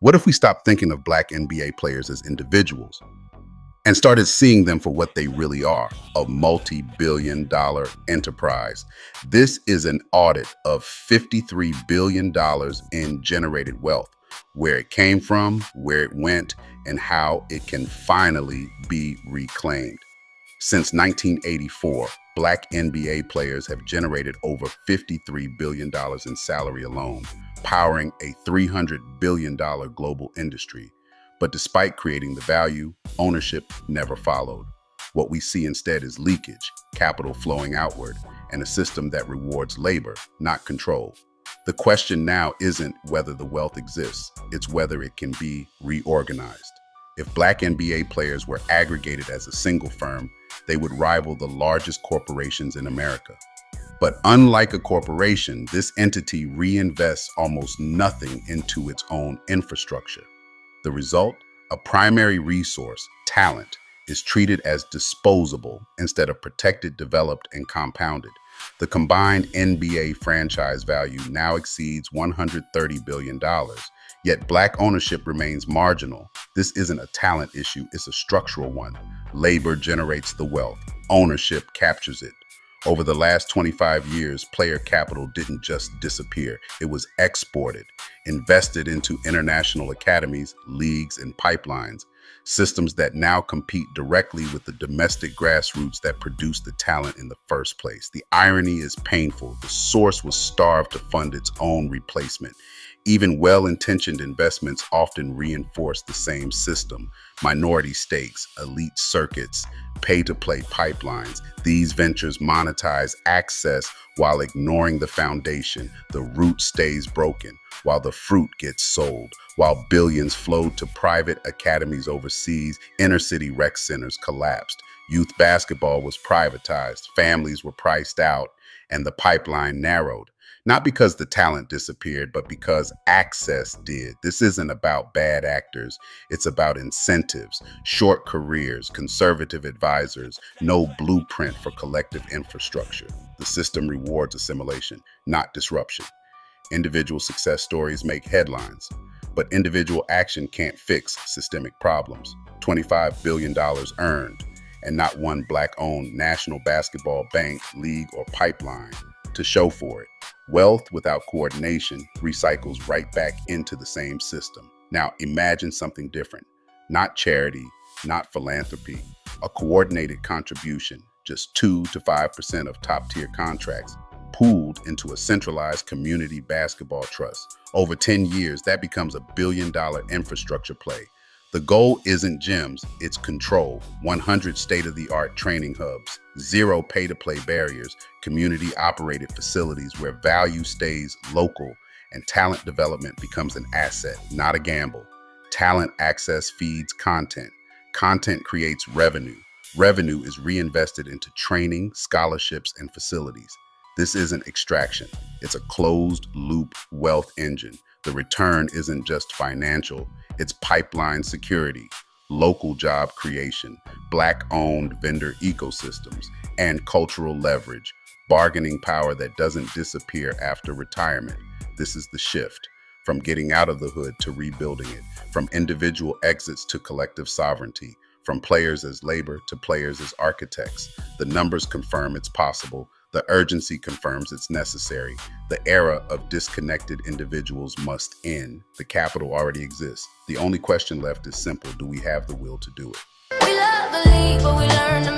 What if we stopped thinking of Black NBA players as individuals and started seeing them for what they really are, a multi-billion-dollar enterprise? This is an audit of $53 billion in generated wealth, where it came from, where it went, and how it can finally be reclaimed. Since 1984, Black NBA players have generated over $53 billion in salary alone, powering a $300 billion global industry. But despite creating the value, ownership never followed. What we see instead is leakage, capital flowing outward, and a system that rewards labor, not control. The question now isn't whether the wealth exists, it's whether it can be reorganized. If Black NBA players were aggregated as a single firm, they would rival the largest corporations in America. But unlike a corporation, this entity reinvests almost nothing into its own infrastructure. The result? A primary resource, talent, is treated as disposable instead of protected, developed, and compounded. The combined NBA franchise value now exceeds $130 billion, yet Black ownership remains marginal. This isn't a talent issue, it's a structural one. Labor generates the wealth, ownership captures it. Over the last 25 years, player capital didn't just disappear, it was exported, invested into international academies, leagues, and pipelines, systems that now compete directly with the domestic grassroots that produced the talent in the first place. The irony is painful. The source was starved to fund its own replacement. Even well-intentioned investments often reinforce the same system. Minority stakes, elite circuits, pay-to-play pipelines. These ventures monetize access while ignoring the foundation. The root stays broken while the fruit gets sold. While billions flowed to private academies overseas, inner-city rec centers collapsed. Youth basketball was privatized, families were priced out, and the pipeline narrowed. Not because the talent disappeared, but because access did. This isn't about bad actors. It's about incentives, short careers, conservative advisors, no blueprint for collective infrastructure. The system rewards assimilation, not disruption. Individual success stories make headlines, but individual action can't fix systemic problems. $25 billion earned, and not one Black-owned national basketball bank, league, or pipeline to show for it. Wealth without coordination recycles right back into the same system. Now imagine something different. Not charity, not philanthropy, a coordinated contribution, just 2 to 5% of top-tier contracts, pooled into a centralized community basketball trust. Over 10 years, that becomes $1 billion infrastructure play. The goal isn't gyms, it's control. 100 state-of-the-art training hubs, 0 pay-to-play barriers, community-operated facilities where value stays local and talent development becomes an asset, not a gamble. Talent access feeds content. Content creates revenue. Revenue is reinvested into training, scholarships, and facilities. This isn't extraction. It's a closed-loop wealth engine. The return isn't just financial, it's pipeline security, local job creation, Black-owned vendor ecosystems, and cultural leverage, bargaining power that doesn't disappear after retirement. This is the shift, from getting out of the hood to rebuilding it, from individual exits to collective sovereignty, from players as labor to players as architects. The numbers confirm it's possible. The urgency confirms it's necessary. The era of disconnected individuals must end. The capital already exists. The only question left is simple. Do we have the will to do it? We love the league, but we learn to